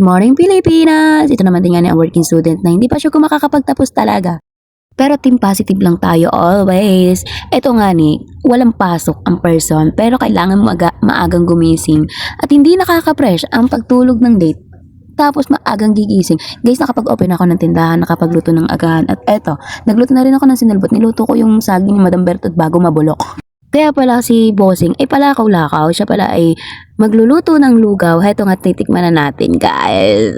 Good morning Pilipinas! Ito naman din nga ang working student na hindi pa siya kung makakapagtapos talaga. Pero team positive lang tayo always. Ito nga ni, walang pasok ang person pero kailangan maagang gumising at hindi nakaka-fresh ang pagtulog ng late. Tapos maagang gigising. Guys, nakapag-open ako ng tindahan, nakapagluto ng agahan. At eto, nagluto na rin ako ng sinulbot. Niluto ko yung saging ni Madam Bertot bago mabulok. Kaya pala si Bossing ay palakaw-lakaw. Siya pala ay magluluto ng lugaw. Heto nga titikman na natin, guys.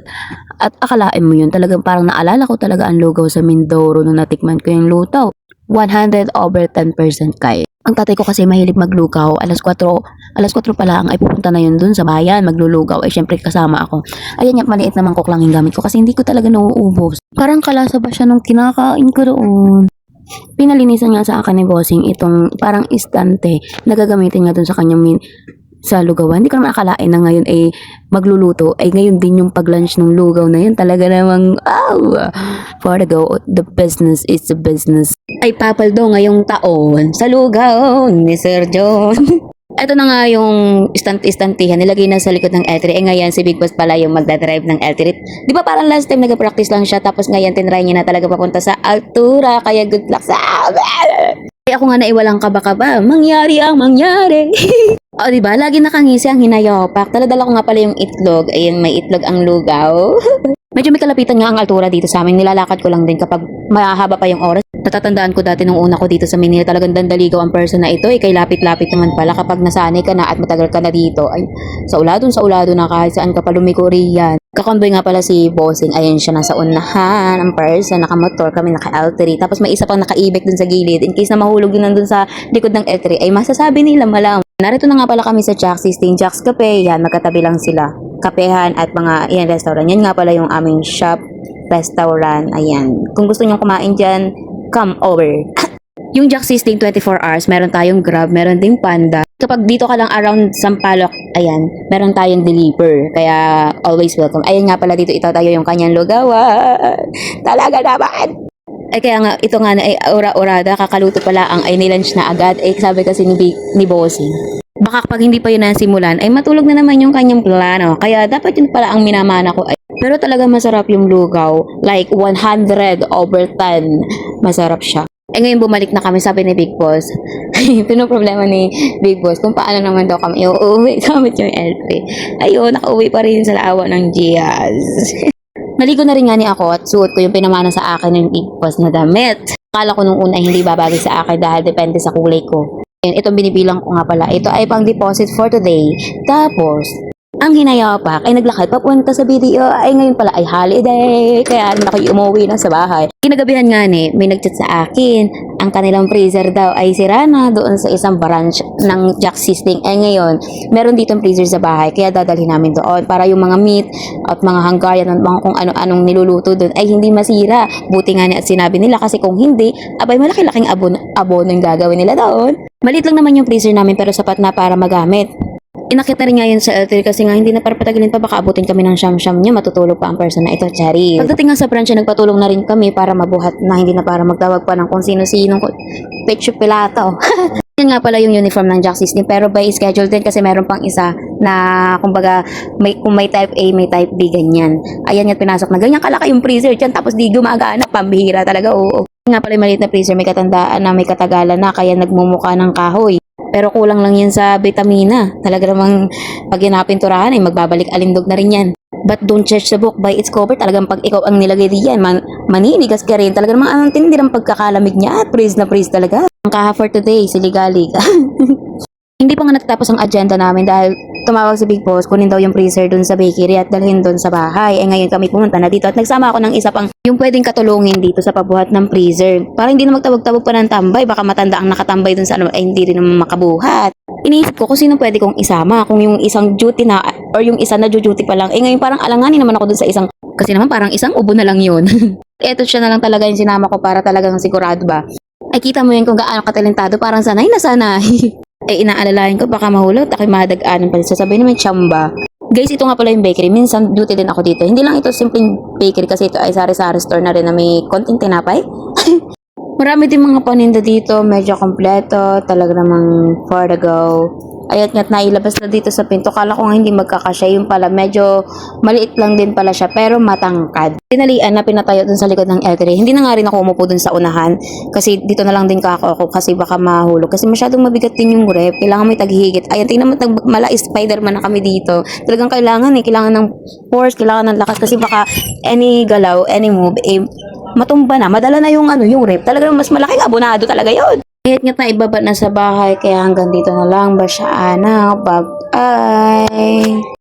At akalain mo yun, talagang parang naalala ko talaga ang lugaw sa Mindoro nung natikman ko yung luto. 100 over 10% kay. Ang tatay ko kasi mahilig maglugaw. Alas 4 pa lang ay pupunta na yun dun sa bayan. Maglulugaw. Ay syempre kasama ako. Ayan nga, maliit naman ko lang yung gamit ko kasi hindi ko talaga nauubos. Parang kalasa ba siya nung kinakain ko doon. Pinalinisan nga sa akin ni Bossing itong parang istante na gagamitin nga dun sa kanyang sa lugawan. Hindi ko naman akalain na ngayon ay magluluto. Ay ngayon din yung pag-lunch ng lugaw na yun. Talaga namang, for the go, the business is the business. Ay papaldo ngayong taon sa lugaw ni Sir John. Ito na nga yung istantihan, nilagay na sa likod ng L3. Ngayon si Big Boss pala yung magdadrive ng L3. Di ba parang last time nag-practice lang siya, tapos ngayon tinry niya na talaga papunta sa altura, kaya good luck sa Kaya ako nga naiwalang kaba-kaba, mangyari ang mangyari. O diba, lagi nakangisi ang hinayopak. Taladala ko nga pala yung itlog, ayun may itlog ang lugaw. Medyo may kalapitan nga ang altura dito sa amin. Nilalakad ko lang din kapag mahaba pa yung oras. Natatandaan ko dati nung una ko dito sa Manila, talagang dandaligaw ang person na ito. Kay lapit-lapit naman pala kapag nasanay ka na at matagal ka na dito. Ay, sa ulado na kahit saan ka pa lumiko riyan. Kakonvoy nga pala si Bossing. Ayun siya nasa unahan, ang person, nakamotor kami, naka-L3. Tapos may isa pang nakaibig dun sa gilid. In case na mahulog din nandun sa likod ng L3, ay masasabi nila malam. Narito na nga pala kami sa Jack's Jack's Cafe. Yan, magkatabi lang sila. Kapehan at mga restaurant. Yan nga pala yung aming shop, restaurant. Ayan. Kung gusto nyong kumain dyan, come over. Yung Jack's 24 hours, meron tayong Grab, meron ding Panda. Kapag dito ka lang around Sampaloc, ayan, meron tayong deliver. Kaya always welcome. Ayan nga pala dito, ito tayo yung kanyang lugawan. Talaga naman! Ay kaya nga, ito nga na ay ora-orada, kakaluto pala ang ay nilunch na agad. Ay sabi kasi ni Bossing, baka kapag hindi pa yun nasimulan, ay matulog na naman yung kanyang plano. Kaya dapat yun pala ang minamana ko. Pero talaga masarap yung lugaw. Like 100 over 10. Masarap siya. Eh ngayon bumalik na kami, sabi ni Big Boss. Pinoproblema ni Big Boss kung paano naman daw kami uuwi gamit yung L3. Ayun, nakauwi pa rin sa laawa ng Giaz. Naligo na rin nga ni ako at suot ko yung pinamana sa akin ng Big Boss na damit. Akala ko nung una ay hindi babagay sa akin dahil depende sa kulay ko. And itong binibilang ko nga pala, ito ay pang deposit for today. Tapos, ang hinayapak ay naglakad papunta sa video. Ay ngayon pala ay holiday. Kaya naman ako umuwi na sa bahay. Kinagabihan nga may nagchat sa akin. Ang kanilang freezer daw ay sira na doon sa isang branch ng Jack's System. Ay ngayon, meron ditong freezer sa bahay. Kaya dadalhin namin doon para yung mga meat at mga hanggayan at mga kung ano-anong niluluto doon ay hindi masira. Buti nga at sinabi nila kasi kung hindi, abay malaki-laking abono yung gagawin nila doon. Maliit lang naman yung freezer namin pero sapat na para magamit. Inakita rin nga yun sa L3 kasi nga hindi na para patagilin pa, baka abutin kami ng siyam-siyam niya, matutulog pa ang person na ito, Cherry. Pagdating nga sa branch, nagpatulong na rin kami para mabuhat na hindi na para magtawag pa ng kung sino-sino, Pecho Pilato. Yan nga pala yung uniform ng Jack's System, pero by schedule din kasi meron pang isa na kumbaga kung may type A, may type B, ganyan. Ayan nga pinasok na ganyan kalaki yung freezer dyan, tapos di gumagana, pambihira talaga, oo. Nga pala yung maliit na freezer, may katandaan na may katagalan na, kaya nagmumukha ng kahoy. Pero kulang lang yan sa vitamina. Talaga namang pag ginapinturahan ay magbabalik alindog na rin yan. But don't judge the book by its cover. Talagang pag ikaw ang nilagay diyan, maninigas ka rin. Talaga namang ang tindi ng pagkakalamig niya. Praise na praise talaga. Ang kaha for today, siligalig. Hindi pa nga natatapos ang agenda namin dahil tumawag si Big Boss, kunin daw yung freezer dun sa bakery at dalhin dun sa bahay. Eh ngayon kami pumunta na dito at nagsama ako ng isa pang yung pwedeng katulungin dito sa pabuhat ng freezer. Para hindi na magtawag-tawag pa ng tambay, baka matanda ang nakatambay dun sa ano, ay hindi rin naman makabuhat. Iniisip ko kung sino pwede kong isama, kung yung isang duty na or yung isa na duty pa lang. Eh ngayon parang alanganin naman ako dun sa isang, kasi naman parang isang ubo na lang yun. Eto siya na lang talaga yung sinama ko para talagang sigurado ba. Ay kita mo yun kung gaano katalentado, parang sanay na sanay. Eh inaalalahin ko baka mahulog at ako'y madag-anan pa rin. Sasabihin naman tsamba. Guys, ito nga pala yung bakery. Minsan duty din ako dito. Hindi lang ito simpleng bakery kasi ito ay sari-sari store na rin na may konting tinapay. Marami din mga paninda dito. Medyo kompleto. Talaga namang for the go. Ayat nga't nailabas na dito sa pinto. Kala ko nga hindi magkakasya. Yung pala, medyo maliit lang din pala siya, pero matangkad. Tinalian na pinatayo dun sa likod ng L3. Hindi na nga rin ako umupo dun sa unahan. Kasi dito na lang din ako kasi baka mahulog. Kasi masyadong mabigat din yung rep. Kailangan may taghihigit. Ayan, tingnan mo, mala Spider-Man na kami dito. Talagang kailangan kailangan ng force, kailangan ng lakas. Kasi baka any galaw, any move, matumba na. Madala na yung rep. Talagang mas malaking abonado talaga yon. Kahit nga't na ibaba na sa bahay, kaya hanggang dito na lang ba siya, anak? Bye-bye!